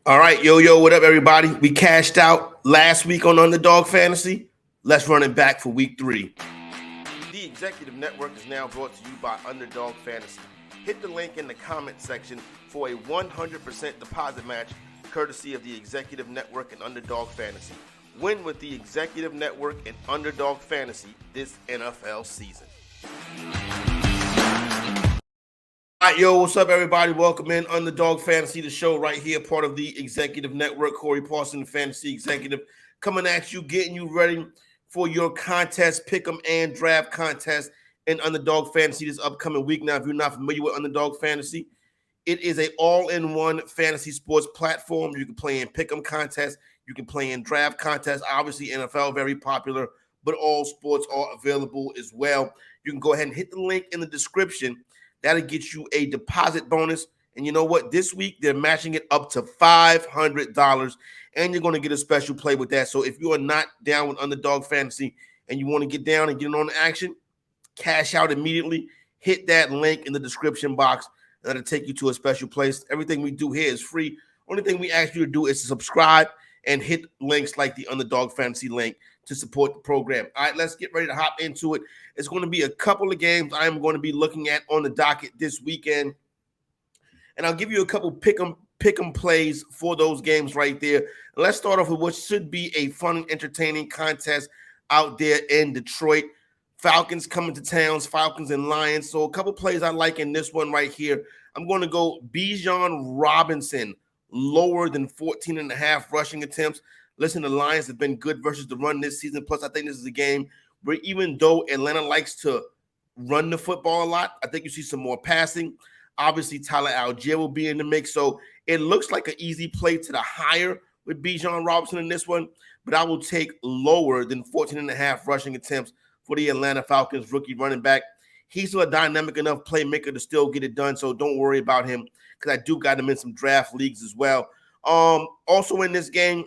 All right, what up, everybody? We cashed out last week on Underdog Fantasy. Let's run it back for week 3. The Executive Network is now brought to you by Underdog Fantasy. Hit the link in the comment section for a 100% deposit match, courtesy of the Executive Network and Underdog Fantasy. Win with the Executive Network and Underdog Fantasy this NFL season. All right, what's up, everybody? Welcome in Underdog Fantasy, the show right here, part of the Executive Network. Corey Parson, the Fantasy Executive, coming at you, getting you ready for your contest, pick'em and draft contest in Underdog Fantasy this upcoming week. Now, if you're not familiar with Underdog Fantasy, it is an all-in-one fantasy sports platform. You can play in pick'em contests, you can play in draft contests. Obviously, NFL very popular, but all sports are available as well. You can go ahead and hit the link in the description. That'll get you a deposit bonus. And you know what? This week, they're matching it up to $500, and you're going to get a special play with that. So if you are not down with Underdog Fantasy and you want to get down and get on the action, cash out immediately. Hit that link in the description box. That'll take you to a special place. Everything we do here is free. Only thing we ask you to do is to subscribe and hit links like the Underdog Fantasy link to support the program. All right, let's get ready to hop into it. It's going to be a couple of games I am going to be looking at on the docket this weekend. And I'll give you a couple pick'em plays for those games right there. And let's start off with what should be a fun and entertaining contest out there in Detroit. Falcons coming to towns, Falcons and Lions. So a couple plays I like in this one right here. I'm going to go Bijan Robinson, lower than 14.5 rushing attempts. Listen, the Lions have been good versus the run this season. Plus, I think this is a game where even though Atlanta likes to run the football a lot, I think you see some more passing. Obviously, Tyler Algier will be in the mix. So it looks like an easy play to the higher with Bijan Robinson in this one, but I will take lower than 14.5 rushing attempts for the Atlanta Falcons rookie running back. He's still a dynamic enough playmaker to still get it done, so don't worry about him because I do got him in some draft leagues as well. Also in this game,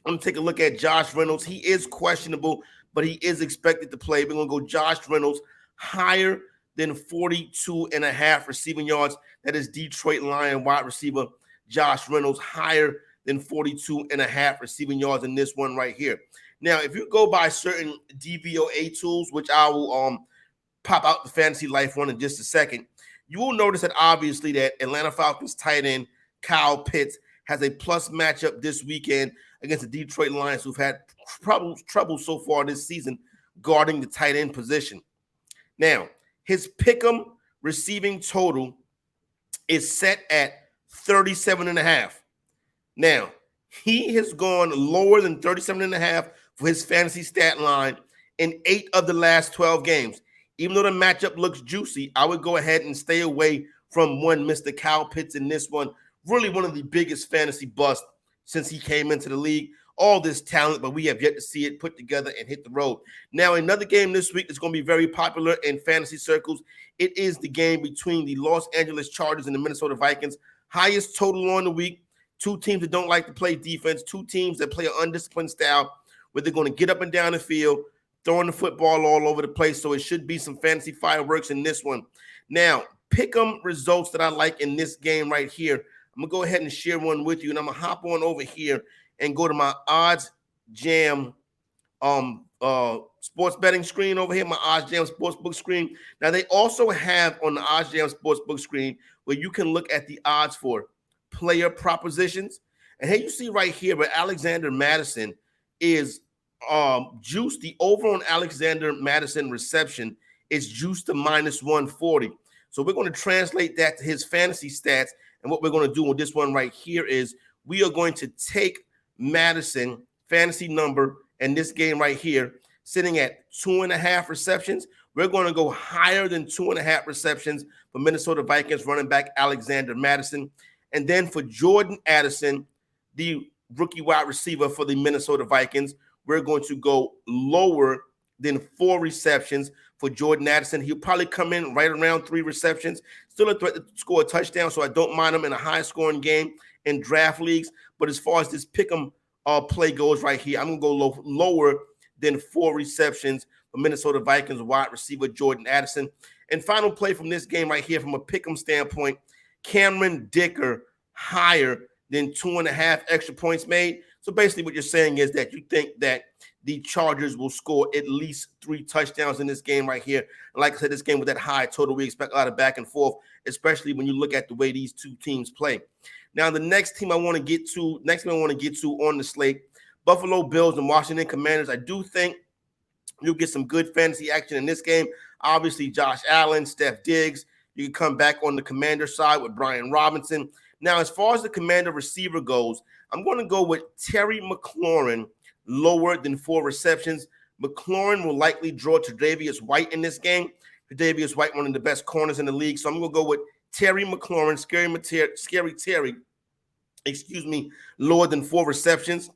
I'm going to take a look at Josh Reynolds. He is questionable, but he is expected to play. We're going to go Josh Reynolds higher than 42.5 receiving yards. That is Detroit Lion wide receiver Josh Reynolds higher than 42.5 receiving yards in this one right here. Now, if you go by certain DVOA tools, which I will pop out the Fantasy Life one in just a second, you will notice that obviously that Atlanta Falcons tight end Kyle Pitts has a plus matchup this weekend against the Detroit Lions, who've had trouble so far this season guarding the tight end position. Now, his pick'em receiving total is set at 37.5. Now, he has gone lower than 37.5 for his fantasy stat line in 8 of the last 12 games. Even though the matchup looks juicy, I would go ahead and stay away from one Mr. Kyle Pitts in this one. Really one of the biggest fantasy busts since he came into the league. All this talent, but we have yet to see it put together and hit the road. Now, another game this week that's going to be very popular in fantasy circles. It is the game between the Los Angeles Chargers and the Minnesota Vikings. Highest total on the week. 2 teams that don't like to play defense. 2 teams that play an undisciplined style where they're going to get up and down the field, throwing the football all over the place. So it should be some fantasy fireworks in this one. Now, pick'em results that I like in this game right here. I'm going to go ahead and share one with you, and I'm going to hop on over here and go to my Odds Jam sports betting screen over here, my Odds Jam sportsbook screen. Now, they also have on the Odds Jam sportsbook screen where you can look at the odds for player propositions. And here you see right here where Alexander Madison is juiced. The over on Alexander Madison reception is juiced to minus 140. So we're going to translate that to his fantasy stats. And what we're going to do with this one right here is we are going to take Madison fantasy number in this game right here, sitting at 2.5 receptions. We're going to go higher than 2.5 receptions for Minnesota Vikings running back Alexander Madison. And then for Jordan Addison, the rookie wide receiver for the Minnesota Vikings, we're going to go lower than 4 receptions for Jordan Addison. He'll probably come in right around 3 receptions. Still a threat to score a touchdown, so I don't mind him in a high-scoring game in draft leagues. But as far as this pick'em play goes right here, I'm going to go lower than 4 receptions for Minnesota Vikings wide receiver Jordan Addison. And final play from this game right here from a pick'em standpoint, Cameron Dicker higher than 2.5 extra points made. So basically what you're saying is that you think that the Chargers will score at least 3 touchdowns in this game right here. And like I said, this game with that high total, we expect a lot of back and forth, especially when you look at the way these two teams play. Now, the next team I want to get to on the slate, Buffalo Bills and Washington Commanders. I do think you'll get some good fantasy action in this game. Obviously, Josh Allen, Steph Diggs. You can come back on the Commander side with Brian Robinson. Now, as far as the Commander receiver goes, I'm going to go with Terry McLaurin, lower than 4 receptions. McLaurin will likely draw Tre'Davious White in this game. Tre'Davious White, one of the best corners in the league. So I'm going to go with Terry McLaurin, Scary Terry, lower than 4 receptions.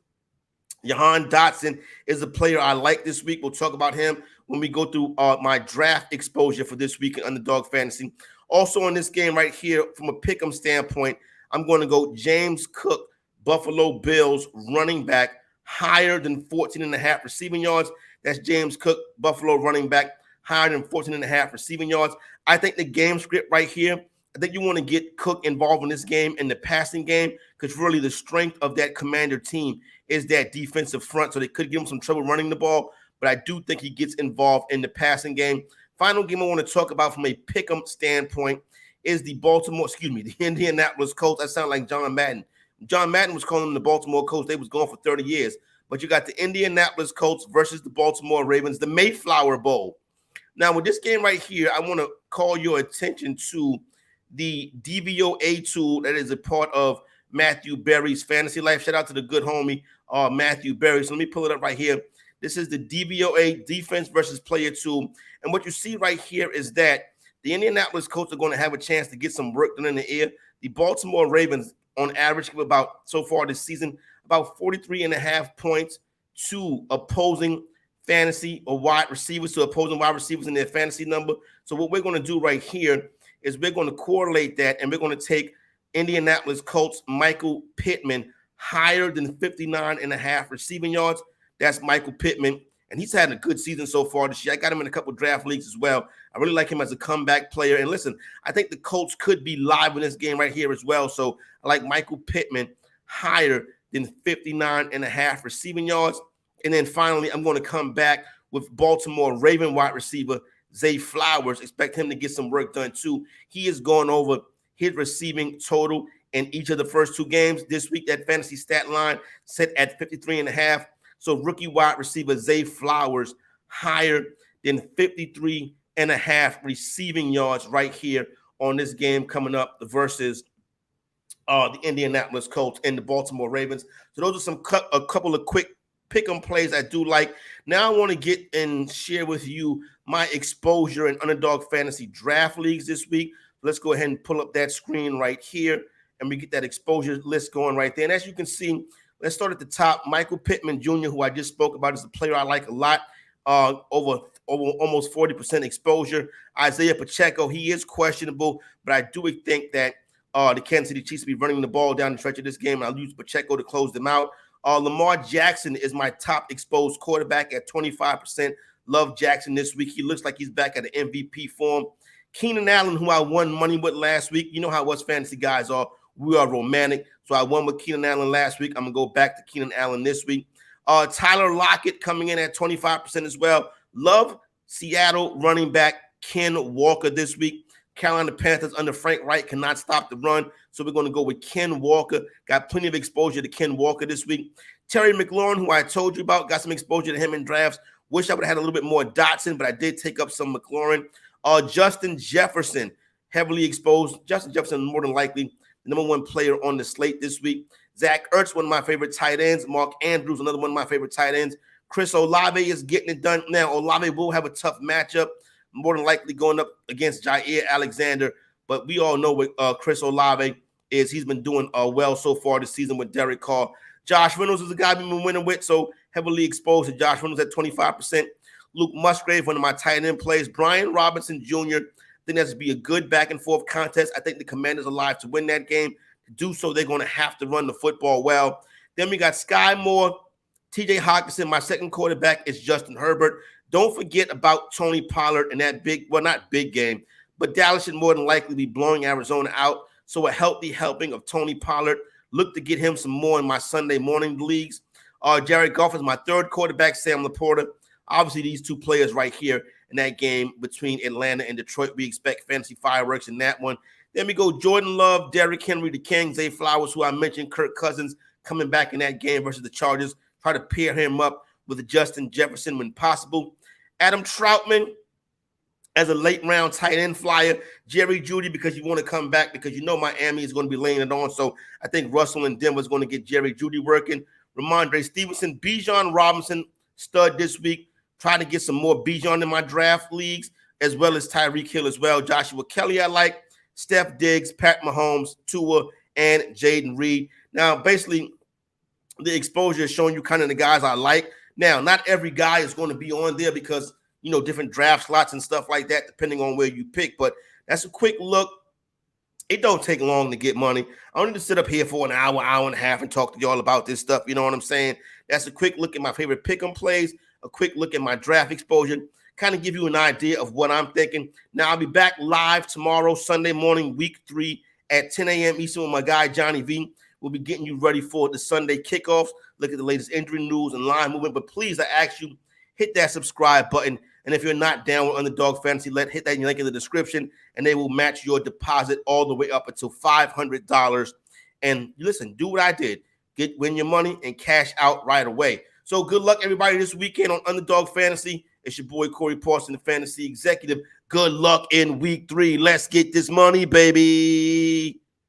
Jahan Dotson is a player I like this week. We'll talk about him when we go through my draft exposure for this week in Underdog Fantasy. Also in this game right here, from a pick'em standpoint, I'm going to go James Cook, Buffalo Bills running back, higher than 14.5 receiving yards. That's James Cook, Buffalo running back, higher than 14.5 receiving yards. I think the game script right here, I think you want to get Cook involved in this game in the passing game, because really the strength of that Commander team is that defensive front. So they could give him some trouble running the ball, but I do think he gets involved in the passing game. Final game I want to talk about from a pick'em standpoint is the Indianapolis Colts. I sound like John Madden. John Madden was calling them the Baltimore Colts. They was going for 30 years. But you got the Indianapolis Colts versus the Baltimore Ravens, the Mayflower Bowl. Now, with this game right here, I want to call your attention to the DVOA tool that is a part of Matthew Berry's Fantasy Life. Shout out to the good homie, Matthew Berry. So let me pull it up right here. This is the DVOA Defense versus Player tool. And what you see right here is that the Indianapolis Colts are going to have a chance to get some work done in the air. The Baltimore Ravens, on average, give about, so far this season, about 43.5 points to opposing fantasy or wide receivers, to opposing wide receivers in their fantasy number. So what we're going to do right here is we're going to correlate that, and we're going to take Indianapolis Colts Michael Pittman higher than 59.5 receiving yards. That's Michael Pittman, and he's had a good season so far this year. I got him in a couple draft leagues as well. I really like him as a comeback player. And listen, I think the Colts could be live in this game right here as well. So I like Michael Pittman higher than 59.5 receiving yards. And then finally, I'm going to come back with Baltimore Raven wide receiver Zay Flowers. Expect him to get some work done too. He has gone over his receiving total in each of the first 2 games. This week, that fantasy stat line set at 53.5. So rookie wide receiver Zay Flowers higher than 53.5 receiving yards right here on this game coming up versus the Indianapolis Colts and the Baltimore Ravens. So those are a couple of quick pick-em plays I do like. Now I want to get and share with you my exposure in Underdog Fantasy Draft Leagues this week. Let's go ahead and pull up that screen right here, and we get that exposure list going right there. And as you can see, let's start at the top. Michael Pittman Jr., who I just spoke about, is a player I like a lot, over almost 40% exposure. Isaiah Pacheco, he is questionable, but I do think that the Kansas City Chiefs will be running the ball down the stretch of this game, and I'll use Pacheco to close them out. Lamar Jackson is my top exposed quarterback at 25%. Love Jackson this week. He looks like he's back at an MVP form. Keenan Allen, who I won money with last week. You know how us fantasy guys are. We are romantic. So I won with Keenan Allen last week. I'm going to go back to Keenan Allen this week. Tyler Lockett coming in at 25% as well. Love Seattle running back Ken Walker this week. Carolina Panthers under Frank Reich cannot stop the run, so we're going to go with Ken Walker. Got plenty of exposure to Ken Walker this week. Terry McLaurin, who I told you about, got some exposure to him in drafts. Wish I would have had a little bit more Dotson, but I did take up some McLaurin. Justin Jefferson, heavily exposed. Justin Jefferson, more than likely, the number 1 player on the slate this week. Zach Ertz, one of my favorite tight ends. Mark Andrews, another one of my favorite tight ends. Chris Olave is getting it done. Now, Olave will have a tough matchup, more than likely going up against Jair Alexander. But we all know what Chris Olave is. He's been doing well so far this season with Derek Carr. Josh Reynolds is a guy we've been winning with, so heavily exposed to Josh Reynolds at 25%. Luke Musgrave, one of my tight end plays. Brian Robinson Jr., I think that's to be a good back-and-forth contest. I think the Commanders are live to win that game. To do so, they're going to have to run the football well. Then we got Sky Moore, TJ Hawkinson. My second quarterback is Justin Herbert. Don't forget about Tony Pollard in that not big game, but Dallas should more than likely be blowing Arizona out. So a healthy helping of Tony Pollard Look to get him some more in my Sunday morning leagues. Jared Goff is my third quarterback, Sam Laporta. Obviously, these two players right here in that game between Atlanta and Detroit. We expect fantasy fireworks in that one. Then we go Jordan Love, Derrick Henry, the King, Zay Flowers, who I mentioned, Kirk Cousins coming back in that game versus the Chargers. Try to pair him up with Justin Jefferson when possible. Adam Troutman as a late round tight end flyer. Jerry Jeudy, because you want to come back, because you know Miami is going to be laying it on. So I think Russell and Denver is going to get Jerry Jeudy working. Ramondre Stevenson, Bijan Robinson, stud this week. Trying to get some more Bijan in my draft leagues, as well as Tyreek Hill as well. Joshua Kelly I like. Steph Diggs, Pat Mahomes, Tua, and Jaden Reed. Now, basically, the exposure is showing you kind of the guys I like. Now, not every guy is going to be on there because, you know, different draft slots and stuff like that, depending on where you pick. But that's a quick look. It don't take long to get money. I don't need to sit up here for an hour, hour and a half and talk to y'all about this stuff. You know what I'm saying? That's a quick look at my favorite pick-em plays, a quick look at my draft exposure, kind of give you an idea of what I'm thinking. Now, I'll be back live tomorrow, Sunday morning, week 3 at 10 a.m. Eastern with my guy, Johnny V. We'll be getting you ready for the Sunday kickoffs, look at the latest injury news and line movement. But please, I ask you, hit that subscribe button. And if you're not down with Underdog Fantasy, hit that link in the description, and they will match your deposit all the way up until $500. And listen, do what I did. Win your money and cash out right away. So good luck, everybody, this weekend on Underdog Fantasy. It's your boy, Corey Parson, the Fantasy Executive. Good luck in week 3. Let's get this money, baby.